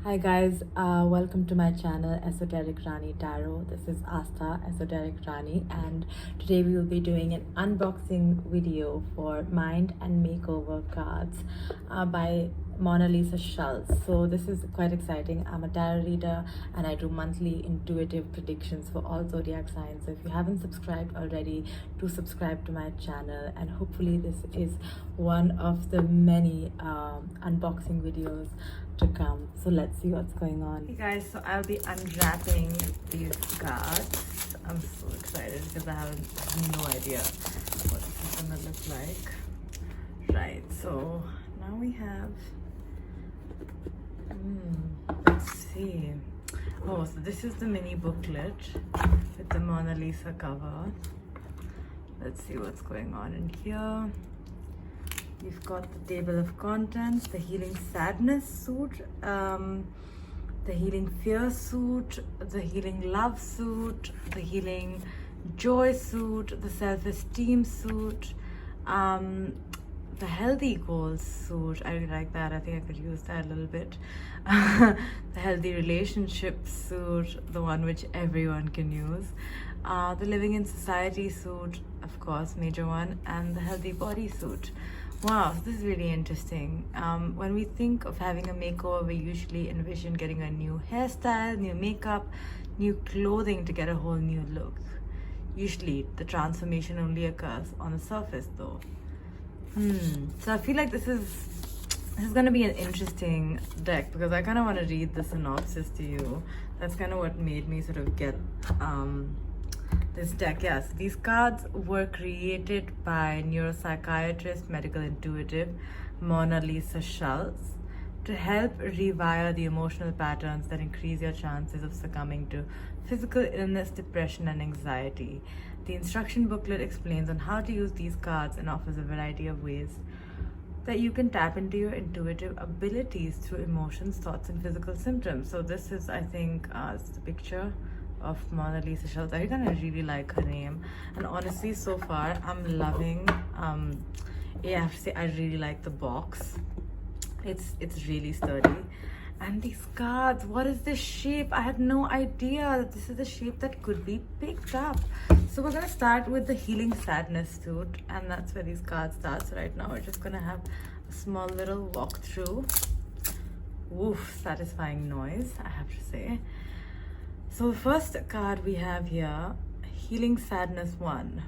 Hi guys, welcome to my channel Esoteric Rani Tarot. This is Asta Esoteric Rani, and today we will be doing an unboxing video for Mind and Makeover Cards by Mona Lisa Schulz. So this is quite exciting. I'm a tarot reader and I do monthly intuitive predictions for all zodiac signs. So if you haven't subscribed already, do subscribe to my channel, and hopefully this is one of the many unboxing videos to come. So let's see what's going on. Hey guys, so I'll be unwrapping these cards. I'm so excited because I have no idea what this is gonna look like. Right, so now we have let's see. Oh, so this is the mini booklet with the Mona Lisa cover. Let's see what's going on in here. We've got the table of contents, the healing sadness suit, the healing fear suit, the healing love suit, the healing joy suit, the self-esteem suit, the healthy goals suit. I really like that. I think I could use that a little bit. The healthy relationship suit, the one which everyone can use. The living in society suit, of course, major one, and the healthy body suit. Wow, this is really interesting. When we think of having a makeover, we usually envision getting a new hairstyle, new makeup, new clothing to get a whole new look. Usually, the transformation only occurs on the surface though. So I feel like this is going to be an interesting deck because I kind of want to read the synopsis to you. That's kind of what made me sort of get this deck. Yes, these cards were created by neuropsychiatrist, medical intuitive Mona Lisa Schulz to help rewire the emotional patterns that increase your chances of succumbing to physical illness, depression, and anxiety. The instruction booklet explains on how to use these cards and offers a variety of ways that you can tap into your intuitive abilities through emotions, thoughts, and physical symptoms. So this is, I think, it's the picture of Mona Lisa Schulz. I really like her name, and honestly, so far I'm loving. Yeah, I have to say I really like the box. It's really sturdy, and these cards. What is this shape? I had no idea that this is the shape that could be picked up. So we're gonna start with the healing sadness suit, and that's where these cards start. So right now we're just gonna have a small little walkthrough. Woof, satisfying noise, I have to say. So the first card we have here, Healing Sadness 1.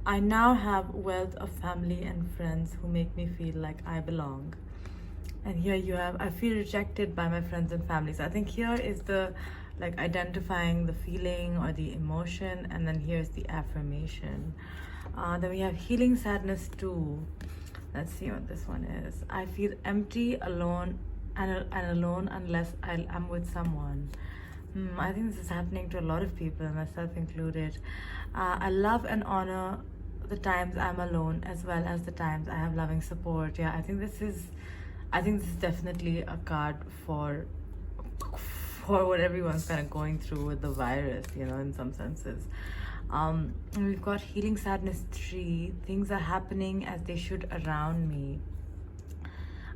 I now have wealth of family and friends who make me feel like I belong. And here you have, I feel rejected by my friends and family. So I think here is the, like, identifying the feeling or the emotion, and then here's the affirmation. Then we have Healing Sadness 2. Let's see what this one is. I feel empty, alone, and alone unless I'm with someone. I think this is happening to a lot of people, myself included. I love and honor the times I'm alone as well as the times I have loving support. Yeah, I think this is definitely a card for what everyone's kind of going through with the virus, you know, in some senses. And we've got Healing Sadness 3. Things are happening as they should around me.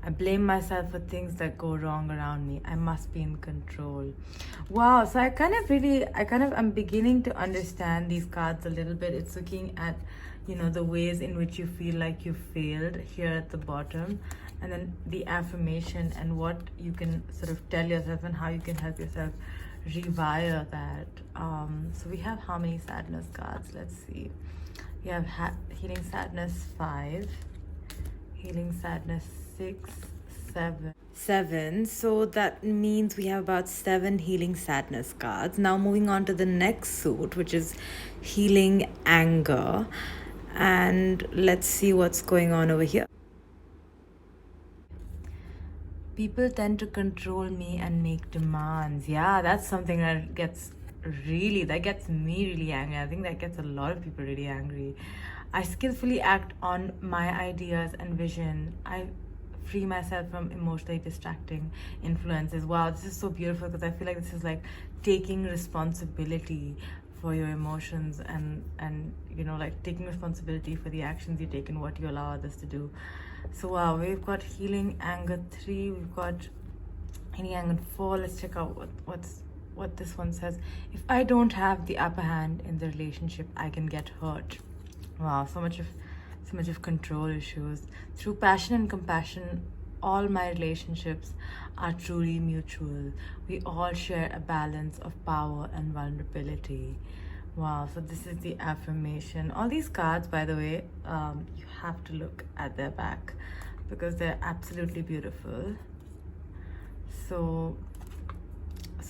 I blame myself for things that go wrong around me. I must be in control. Wow, so I'm beginning to understand these cards a little bit. It's looking at, you know, the ways in which you feel like you failed here at the bottom, and then the affirmation and what you can sort of tell yourself and how you can help yourself rewire that. So we have how many sadness cards? Let's see. We have Healing Sadness 5, Healing Sadness 6, 7. So that means we have about 7 healing sadness cards. Now moving on to the next suit, which is Healing Anger, and let's see what's going on over here. People tend to control me and make demands. Yeah, that's something that gets me really angry. I think that gets a lot of people really angry. I skillfully act on my ideas and vision. I free myself from emotionally distracting influences. Wow, this is so beautiful because I feel like this is like taking responsibility for your emotions and you know, like taking responsibility for the actions you take and what you allow others to do. So wow, we've got Healing Anger 3, we've got Healing Angle 4. Let's check out what this one says. If I don't have the upper hand in the relationship, I can get hurt. Wow, so much of control issues. Through passion and compassion, all my relationships are truly mutual. We all share a balance of power and vulnerability. Wow, so this is the affirmation. All these cards, by the way, you have to look at their back because they're absolutely beautiful. So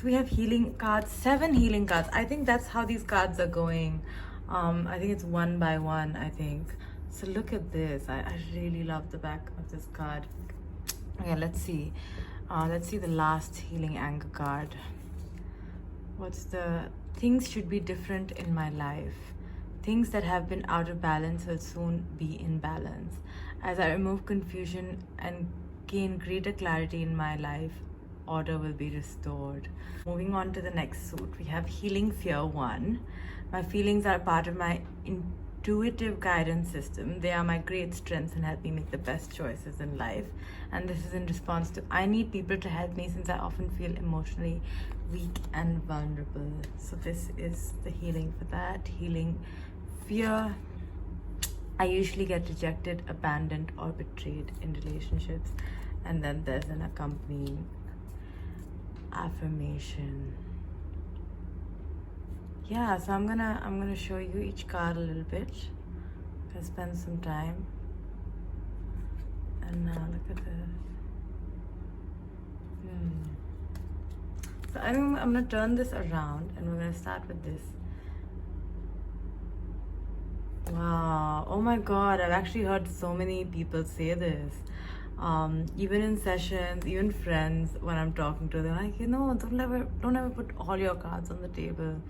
we have healing cards, 7 healing cards. I think that's how these cards are going. I think it's one by one, I think. So look at this. I really love the back of this card. Okay, let's see. Let's see the last healing anchor card. What's the things should be different in my life? Things that have been out of balance will soon be in balance. As I remove confusion and gain greater clarity in my life, order will be restored. Moving on to the next suit, we have Healing Fear 1. My feelings are part of my intuitive guidance system. They are my great strengths and help me make the best choices in life. And this is in response to I need people to help me since I often feel emotionally weak and vulnerable. So this is the healing for that. Healing Fear. I usually get rejected, abandoned, or betrayed in relationships. And then there's an accompanying affirmation. Yeah, so I'm gonna show you each card a little bit. I'll spend some time. And now look at this. So I'm gonna turn this around and we're gonna start with this. Wow, oh my god, I've actually heard so many people say this. Even in sessions, even friends, when I'm talking to them, like, don't ever put all your cards on the table.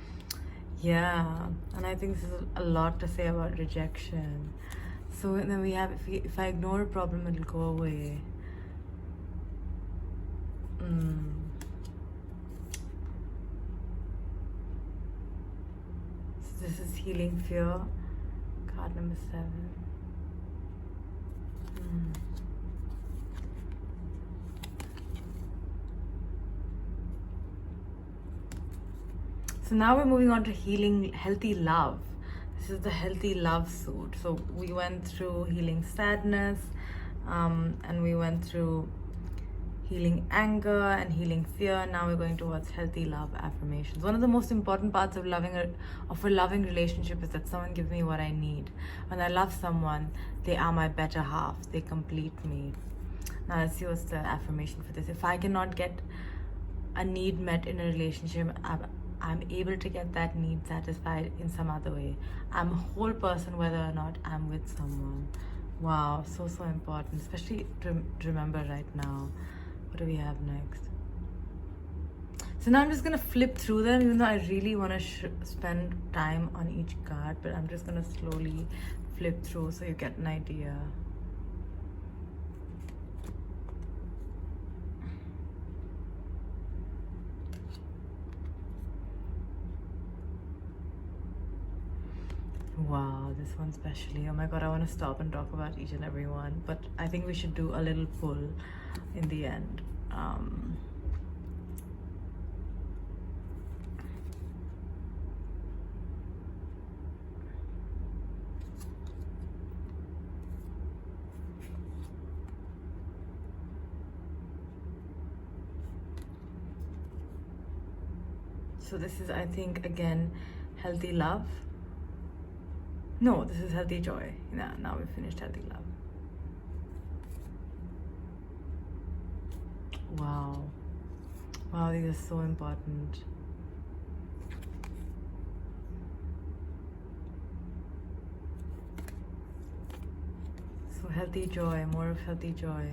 Yeah, and I think this is a lot to say about rejection. So then we have, if I ignore a problem, it'll go away. So this is Healing Fear, card number 7. So now we're moving on to Healing Healthy Love. This is the Healthy Love suit. So we went through Healing Sadness, and we went through Healing Anger and Healing Fear. Now we're going towards Healthy Love affirmations. One of the most important parts of a loving relationship is that someone gives me what I need. When I love someone, they are my better half. They complete me. Now let's see what's the affirmation for this. If I cannot get a need met in a relationship, I'm able to get that need satisfied in some other way. I'm a whole person whether or not I'm with someone. Wow, so important, especially to remember right now. What do we have next? So now I'm just gonna flip through them, even though I really want to spend time on each card, but I'm just gonna slowly flip through so you get an idea. Wow, this one especially. Oh my god, I want to stop and talk about each and every one, but I think we should do a little pull in the end. So this is, I think, again, Healthy Love. No, this is Healthy Joy. Yeah, now we've finished Healthy Love. Wow. Wow, these are so important. So Healthy Joy, more of Healthy Joy.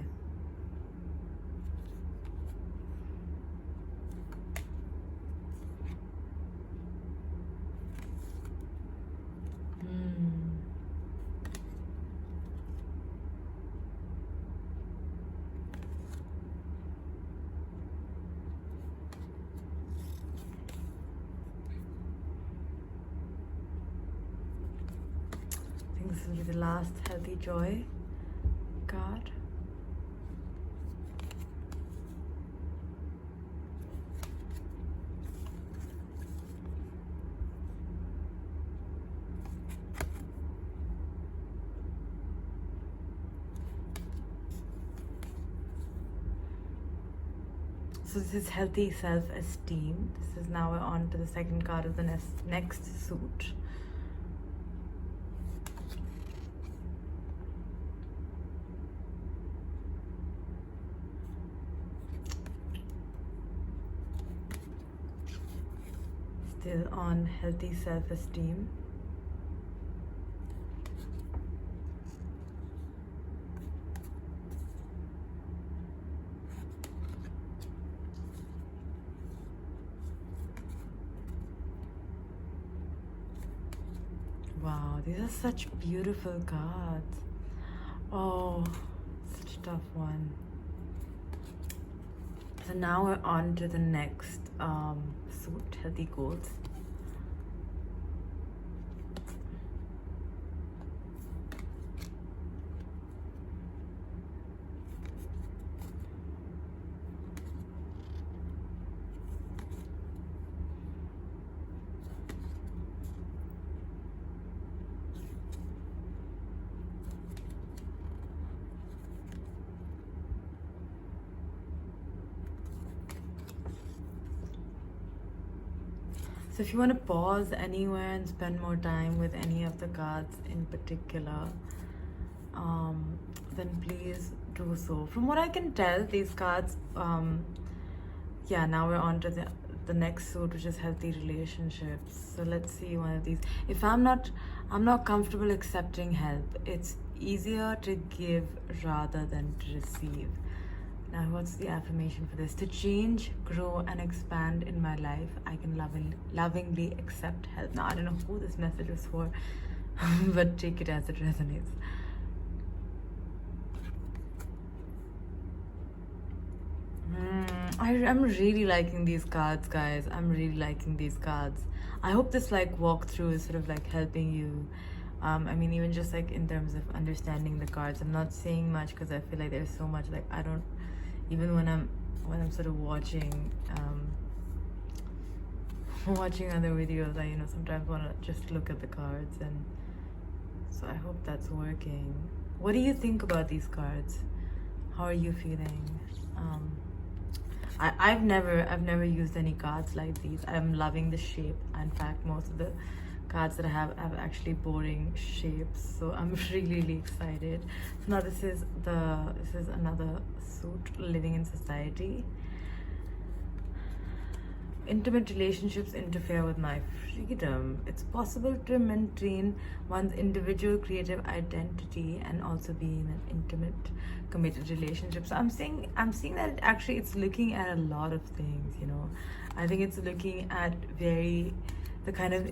This will be the last Healthy Joy card. So this is healthy self-esteem. This is now we're on to the second card of the next suit. Still on healthy self-esteem. Wow, these are such beautiful cards. Oh, such a tough one. So now we're on to the next suit, healthy goals. So if you want to pause anywhere and spend more time with any of the cards in particular, then please do so. From what I can tell, these cards, yeah, now we're on to the next suit, which is healthy relationships. So let's see one of these. If I'm not comfortable accepting help, it's easier to give rather than to receive. Now, what's the affirmation for this? To change, grow, and expand in my life, I can lovingly accept help. Now, I don't know who this message is for, but take it as it resonates. I'm really liking these cards, guys. I'm really liking these cards. I hope this like walkthrough is sort of like helping you. I mean, even just like in terms of understanding the cards. I'm not saying much because I feel like there's so much like I don't. Even when I'm sort of watching watching other videos, I sometimes want to just look at the cards, and so I hope that's working. What do you think about these cards? How are you feeling? I've never used any cards like these. I'm loving the shape. In fact, most of the cards that I have actually boring shapes, so I'm really excited. So now this is another suit, living in society. Intimate relationships interfere with my freedom. It's possible to maintain one's individual creative identity and also be in an intimate, committed relationship. So I'm seeing that actually it's looking at a lot of things. I think it's looking at the kind of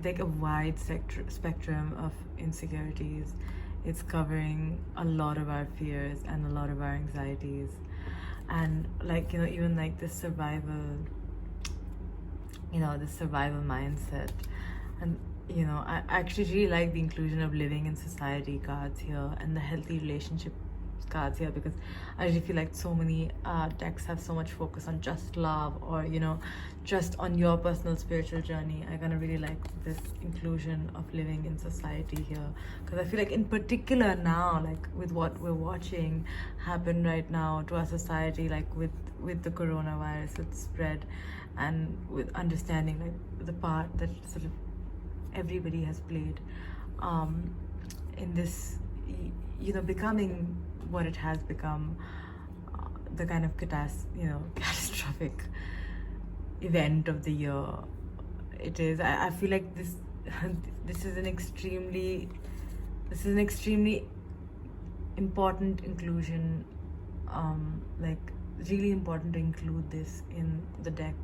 like a wide spectrum of insecurities. It's covering a lot of our fears and a lot of our anxieties, and like even like this survival mindset. And I actually really like the inclusion of living in society cards here and the healthy relationship cards here, because I really feel like so many decks have so much focus on just love or just on your personal spiritual journey. I kind of really like this inclusion of living in society here, because I feel like in particular now, like with what we're watching happen right now to our society, like with the coronavirus, with spread, and with understanding like the part that sort of everybody has played in this becoming what it has become, the kind of catastrophic event of the year it is. I feel like this is an extremely important inclusion, like really important to include this in the deck,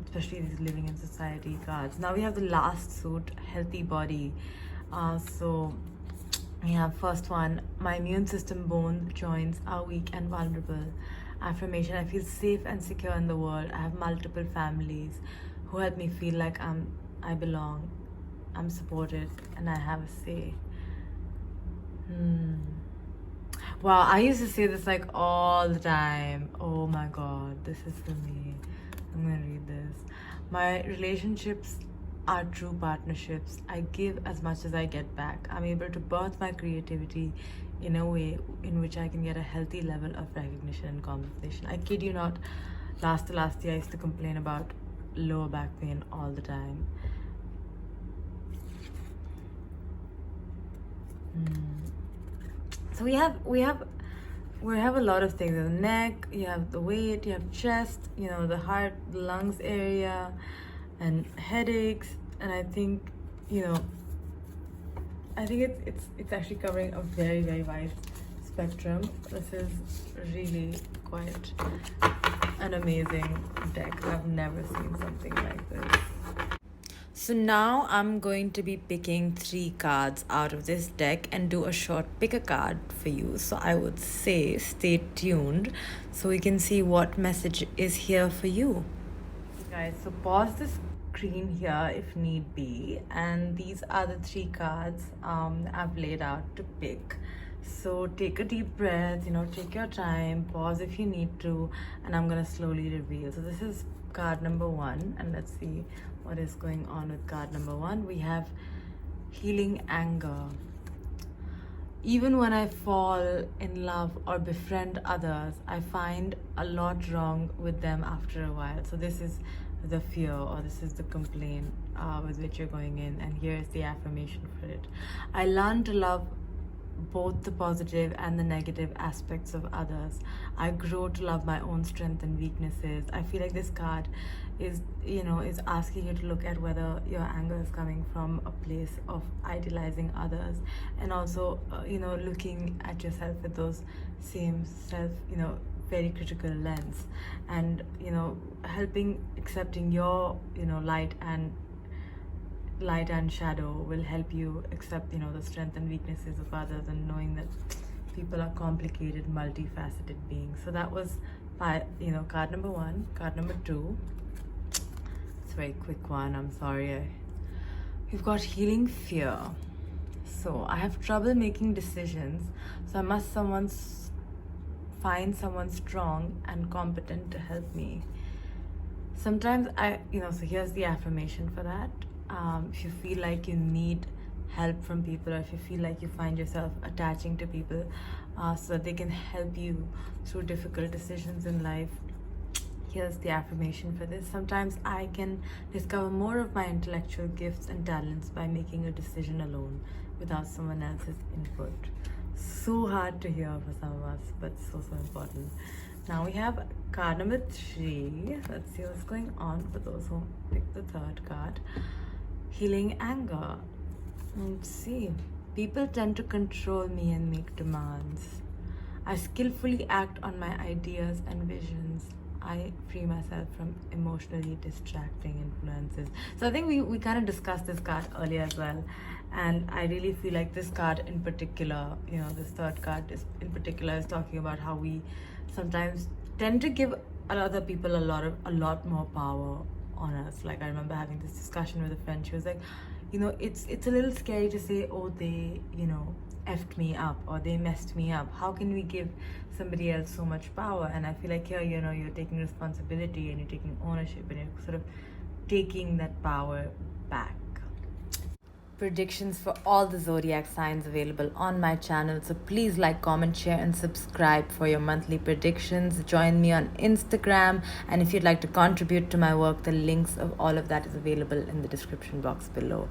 especially these living in society cards. Now we have the last suit, healthy body. So yeah, first one, my immune system, bones, joints are weak and vulnerable. Affirmation, I feel safe and secure in the world. I have multiple families who help me feel like I belong, I'm supported, and I have a say. Wow, I used to say this like all the time. Oh my god, this is for me. I'm gonna read this. My relationships are true partnerships. I give as much as I get back. I'm able to birth my creativity in a way in which I can get a healthy level of recognition and compensation. I kid you not, last year I used to complain about lower back pain all the time. So we have a lot of things. The neck, you have the weight, you have chest, you know, the heart, the lungs area, and headaches. And I think, you know, it's actually covering a very, very wide spectrum. This is really quite an amazing deck. I've never seen something like this. So now I'm going to be picking 3 cards out of this deck and do a short pick a card for you. So I would say stay tuned so we can see what message is here for you. Guys, so pause the screen here if need be, and these are the 3 cards I've laid out to pick. So take a deep breath, you know, take your time, pause if you need to, and I'm gonna slowly reveal. So this is card number 1, and let's see what is going on with card number 1. We have healing anger. Even when I fall in love or befriend others, I find a lot wrong with them after a while. So this is the fear, or this is the complaint with which you're going in, and here's the affirmation for it. I learn to love both the positive and the negative aspects of others. I grow to love my own strengths and weaknesses. I feel like this card is, you know, is asking you to look at whether your anger is coming from a place of idealizing others, and also you know, looking at yourself with those same self, you know, very critical lens, and you know, helping accepting your, you know, light and shadow will help you accept, you know, the strengths and weaknesses of others, and knowing that people are complicated, multifaceted beings. So that was, you know, card number 1. Card number 2, it's a very quick one, I'm sorry. We've got healing fear. So I have trouble making decisions, so I must find someone strong and competent to help me. Sometimes you know, so here's the affirmation for that. If you feel like you need help from people, or if you feel like you find yourself attaching to people so that they can help you through difficult decisions in life, here's the affirmation for this. Sometimes I can discover more of my intellectual gifts and talents by making a decision alone without someone else's input. So hard to hear for some of us, but so important. Now we have card number 3. Let's see what's going on for those who picked the 3rd card. Healing anger. Let's see. People tend to control me and make demands. I skillfully act on my ideas and visions. I free myself from emotionally distracting influences. So I think we kind of discussed this card earlier as well, and I really feel like this card in particular, you know, this 3rd card in particular is talking about how we sometimes tend to give other people a lot more power on us. Like, I remember having this discussion with a friend. She was like, you know, it's a little scary to say, oh, they, you know, effed me up, or they messed me up. How can we give somebody else so much power? And I feel like here, you know, you're taking responsibility and you're taking ownership, and you're sort of taking that power back. Predictions for all the zodiac signs available on my channel, so please like, comment, share, and subscribe for your monthly predictions. Join me on Instagram, and if you'd like to contribute to my work, the links of all of that is available in the description box below.